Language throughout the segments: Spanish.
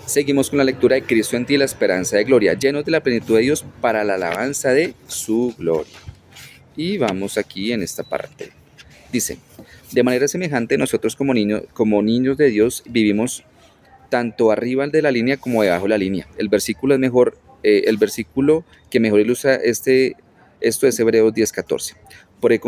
Seguimos con la lectura de Cristo en ti, la esperanza de gloria, llenos de la plenitud de Dios para la alabanza de su gloria. Y vamos aquí en esta parte. Dice, de manera semejante nosotros como niños de Dios vivimos tanto arriba de la línea como debajo de la línea. El versículo es mejor, el versículo que mejor ilustra esto es Hebreos 10:14. Porque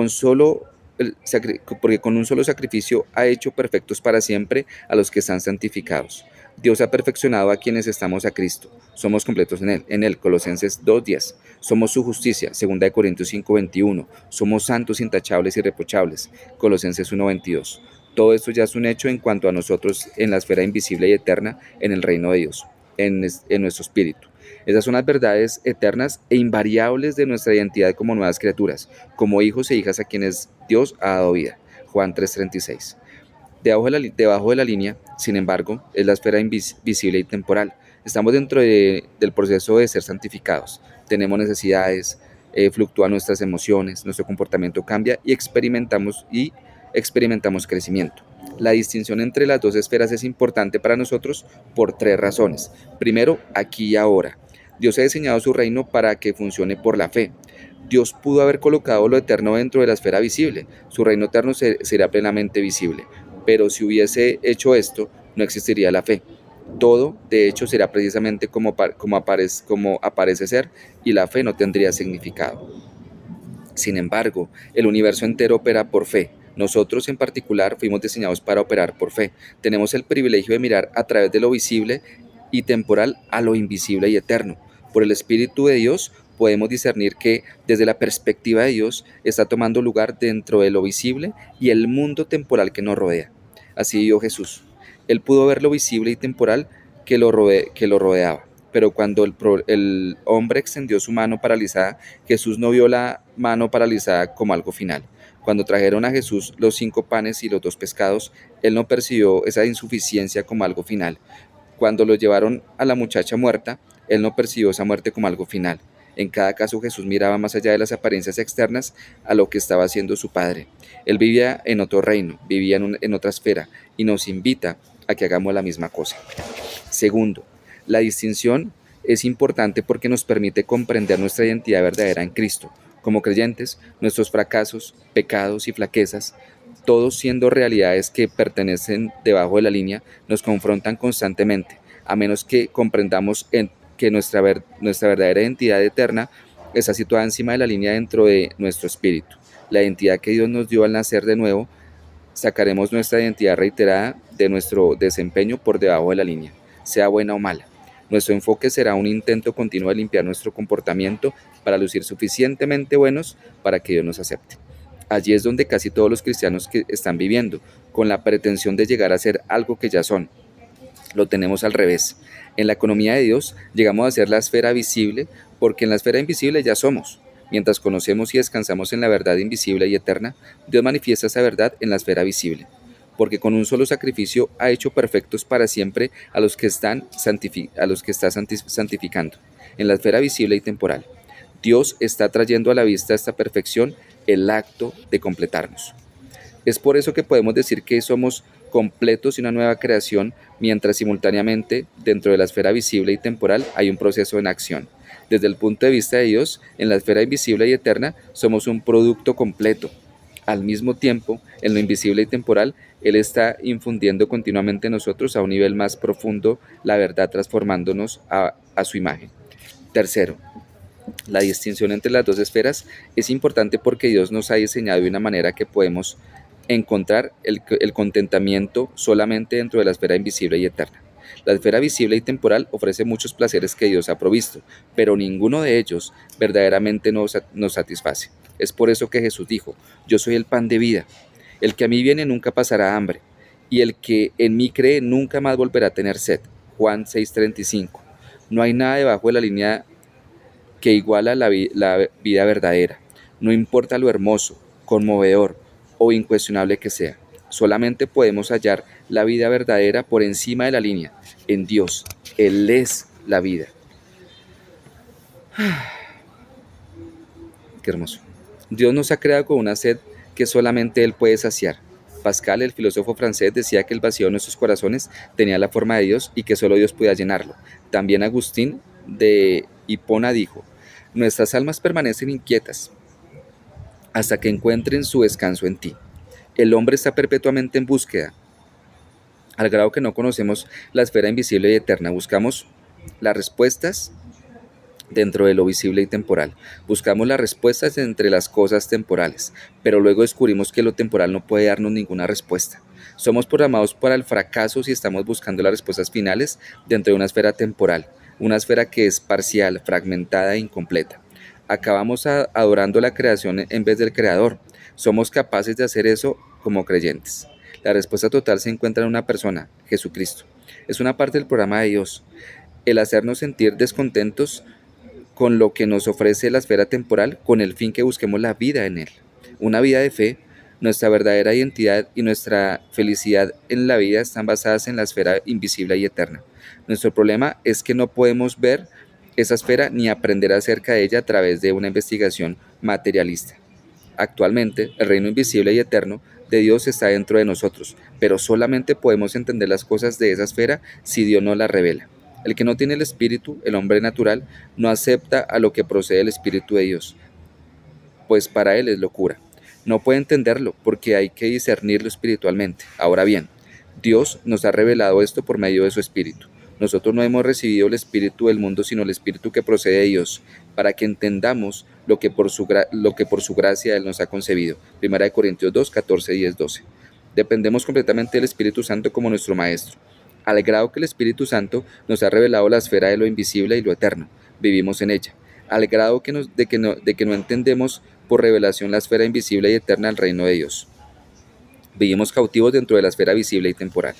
porque con un solo sacrificio ha hecho perfectos para siempre a los que están santificados. Dios ha perfeccionado a quienes estamos a Cristo. Somos completos en él, Colosenses 2:10. Somos su justicia, 2 Corintios 5:21. Somos santos, intachables y irreprochables, Colosenses 1:22. Todo esto ya es un hecho en cuanto a nosotros en la esfera invisible y eterna en el reino de Dios, en nuestro espíritu. Esas son las verdades eternas e invariables de nuestra identidad como nuevas criaturas, como hijos e hijas a quienes Dios ha dado vida. Juan 3:36. Debajo de la línea, sin embargo, es la esfera invisible y temporal. Estamos dentro del proceso de ser santificados. Tenemos necesidades, fluctúan nuestras emociones, nuestro comportamiento cambia y experimentamos crecimiento. La distinción entre las dos esferas es importante para nosotros por tres razones. Primero, aquí y ahora. Dios ha diseñado su reino para que funcione por la fe. Dios pudo haber colocado lo eterno dentro de la esfera visible. Su reino eterno sería plenamente visible. Pero si hubiese hecho esto, no existiría la fe. Todo, de hecho, será precisamente como aparece ser, y la fe no tendría significado. Sin embargo, el universo entero opera por fe. Nosotros en particular fuimos diseñados para operar por fe. Tenemos el privilegio de mirar a través de lo visible y temporal a lo invisible y eterno. Por el Espíritu de Dios podemos discernir que desde la perspectiva de Dios está tomando lugar dentro de lo visible y el mundo temporal que nos rodea. Así vio Jesús. Él pudo ver lo visible y temporal que lo rodeaba. Pero cuando el hombre extendió su mano paralizada, Jesús no vio la mano paralizada como algo final. Cuando trajeron a Jesús los 5 panes y los 2 pescados, él no percibió esa insuficiencia como algo final. Cuando lo llevaron a la muchacha muerta, él no percibió esa muerte como algo final. En cada caso Jesús miraba más allá de las apariencias externas a lo que estaba haciendo su Padre. Él vivía en otro reino, vivía en otra esfera y nos invita a que hagamos la misma cosa. Segundo, la distinción es importante porque nos permite comprender nuestra identidad verdadera en Cristo. Como creyentes, nuestros fracasos, pecados y flaquezas, todos siendo realidades que pertenecen debajo de la línea, nos confrontan constantemente, a menos que comprendamos que nuestra verdadera identidad eterna está situada encima de la línea dentro de nuestro espíritu. La identidad que Dios nos dio al nacer de nuevo, sacaremos nuestra identidad reiterada de nuestro desempeño por debajo de la línea, sea buena o mala. Nuestro enfoque será un intento continuo de limpiar nuestro comportamiento para lucir suficientemente buenos para que Dios nos acepte. Allí es donde casi todos los cristianos que están viviendo, con la pretensión de llegar a ser algo que ya son. Lo tenemos al revés. En la economía de Dios llegamos a ser la esfera visible porque en la esfera invisible ya somos. Mientras conocemos y descansamos en la verdad invisible y eterna, Dios manifiesta esa verdad en la esfera visible. Porque con un solo sacrificio ha hecho perfectos para siempre a los que está santificando, en la esfera visible y temporal. Dios está trayendo a la vista esta perfección el acto de completarnos. Es por eso que podemos decir que somos completos y una nueva creación, mientras simultáneamente, dentro de la esfera visible y temporal, hay un proceso en acción. Desde el punto de vista de Dios, en la esfera invisible y eterna, somos un producto completo. Al mismo tiempo, en lo invisible y temporal, Él está infundiendo continuamente en nosotros a un nivel más profundo la verdad, transformándonos a su imagen. Tercero, la distinción entre las dos esferas es importante porque Dios nos ha diseñado de una manera que podemos encontrar el contentamiento solamente dentro de la esfera invisible y eterna. La esfera visible y temporal ofrece muchos placeres que Dios ha provisto, pero ninguno de ellos verdaderamente nos satisface. Es por eso que Jesús dijo, yo soy el pan de vida. El que a mí viene nunca pasará hambre, y el que en mí cree nunca más volverá a tener sed. Juan 6:35. No hay nada debajo de la línea que iguala la vida verdadera. No importa lo hermoso, conmovedor o incuestionable que sea. Solamente podemos hallar la vida verdadera por encima de la línea, en Dios. Él es la vida. Qué hermoso. Dios nos ha creado con una sed que solamente Él puede saciar. Pascal, el filósofo francés, decía que el vacío de nuestros corazones tenía la forma de Dios y que solo Dios podía llenarlo. También Agustín de Hipona dijo: nuestras almas permanecen inquietas hasta que encuentren su descanso en ti. El hombre está perpetuamente en búsqueda, al grado que no conocemos la esfera invisible y eterna. Buscamos las respuestas dentro de lo visible y temporal. Buscamos las respuestas entre las cosas temporales, pero luego descubrimos que lo temporal no puede darnos ninguna respuesta. Somos programados para el fracaso si estamos buscando las respuestas finales dentro de una esfera temporal, una esfera que es parcial, fragmentada e incompleta. Acabamos adorando la creación en vez del creador. Somos capaces de hacer eso como creyentes. La respuesta total se encuentra en una persona, Jesucristo. Es una parte del programa de Dios. El hacernos sentir descontentos con lo que nos ofrece la esfera temporal, con el fin que busquemos la vida en él. Una vida de fe, nuestra verdadera identidad y nuestra felicidad en la vida están basadas en la esfera invisible y eterna. Nuestro problema es que no podemos ver esa esfera ni aprender acerca de ella a través de una investigación materialista. Actualmente, el reino invisible y eterno de Dios está dentro de nosotros, pero solamente podemos entender las cosas de esa esfera si Dios nos las revela. El que no tiene el Espíritu, el hombre natural, no acepta a lo que procede del Espíritu de Dios, pues para él es locura. No puede entenderlo porque hay que discernirlo espiritualmente. Ahora bien, Dios nos ha revelado esto por medio de su Espíritu. Nosotros no hemos recibido el Espíritu del mundo, sino el Espíritu que procede de Dios, para que entendamos lo que por su gracia Él nos ha concebido. 1 Corintios 2, 14, 10, 12. Dependemos completamente del Espíritu Santo como nuestro Maestro, al grado que el Espíritu Santo nos ha revelado la esfera de lo invisible y lo eterno. Vivimos en ella, al grado de que no entendemos por revelación la esfera invisible y eterna del reino de Dios. Vivimos cautivos dentro de la esfera visible y temporal.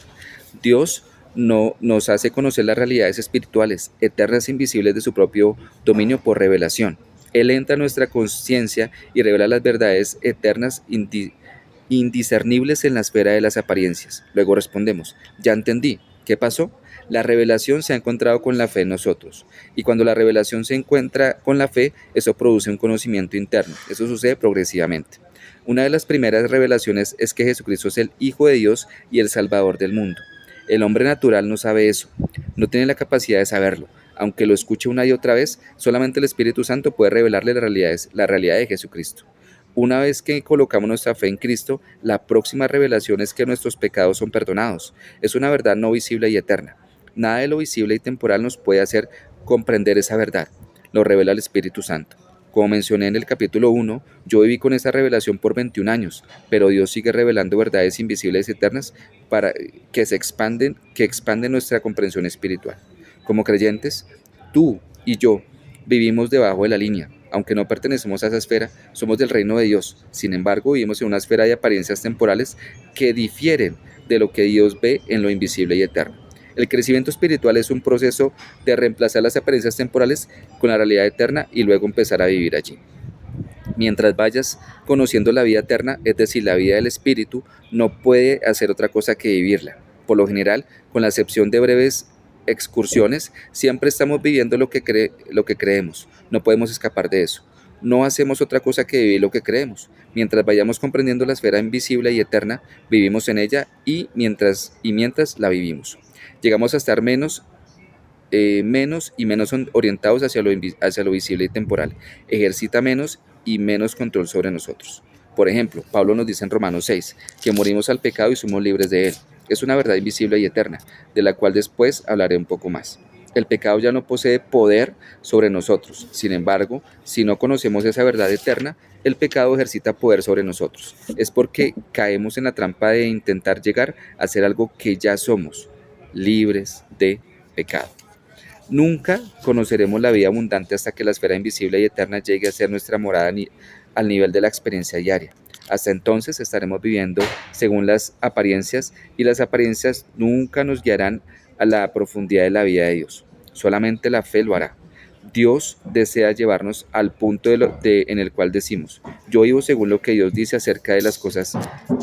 Dios no nos hace conocer las realidades espirituales, eternas e invisibles de su propio dominio por revelación. Él entra en nuestra conciencia y revela las verdades eternas indiscernibles en la esfera de las apariencias. Luego respondemos: ya entendí. ¿Qué pasó? La revelación se ha encontrado con la fe en nosotros. Y cuando la revelación se encuentra con la fe, eso produce un conocimiento interno. Eso sucede progresivamente. Una de las primeras revelaciones es que Jesucristo es el Hijo de Dios y el Salvador del mundo. El hombre natural no sabe eso, no tiene la capacidad de saberlo. Aunque lo escuche una y otra vez, solamente el Espíritu Santo puede revelarle la realidad de Jesucristo. Una vez que colocamos nuestra fe en Cristo, la próxima revelación es que nuestros pecados son perdonados. Es una verdad no visible y eterna. Nada de lo visible y temporal nos puede hacer comprender esa verdad. Lo revela el Espíritu Santo. Como mencioné en el capítulo 1, yo viví con esa revelación por 21 años, pero Dios sigue revelando verdades invisibles y eternas para que expanden nuestra comprensión espiritual. Como creyentes, tú y yo vivimos debajo de la línea. Aunque no pertenecemos a esa esfera, somos del reino de Dios. Sin embargo, vivimos en una esfera de apariencias temporales que difieren de lo que Dios ve en lo invisible y eterno. El crecimiento espiritual es un proceso de reemplazar las apariencias temporales con la realidad eterna y luego empezar a vivir allí. Mientras vayas conociendo la vida eterna, es decir, la vida del Espíritu, no puede hacer otra cosa que vivirla. Por lo general, con la excepción de breves excursiones, siempre estamos viviendo lo que creemos. No podemos escapar de eso. No hacemos otra cosa que vivir lo que creemos. Mientras vayamos comprendiendo la esfera invisible y eterna, vivimos en ella y mientras la vivimos. Llegamos a estar menos y menos orientados hacia lo visible y temporal. Ejercita menos y menos control sobre nosotros. Por ejemplo, Pablo nos dice en Romanos 6 que morimos al pecado y somos libres de él. Es una verdad invisible y eterna, de la cual después hablaré un poco más. El pecado ya no posee poder sobre nosotros. Sin embargo, si no conocemos esa verdad eterna, el pecado ejercita poder sobre nosotros. Es porque caemos en la trampa de intentar llegar a ser algo que ya somos, libres de pecado. Nunca conoceremos la vida abundante hasta que la esfera invisible y eterna llegue a ser nuestra morada al nivel de la experiencia diaria. Hasta entonces estaremos viviendo según las apariencias y las apariencias nunca nos guiarán a la profundidad de la vida de Dios. Solamente la fe lo hará. Dios desea llevarnos al punto en el cual decimos: yo vivo según lo que Dios dice acerca de las cosas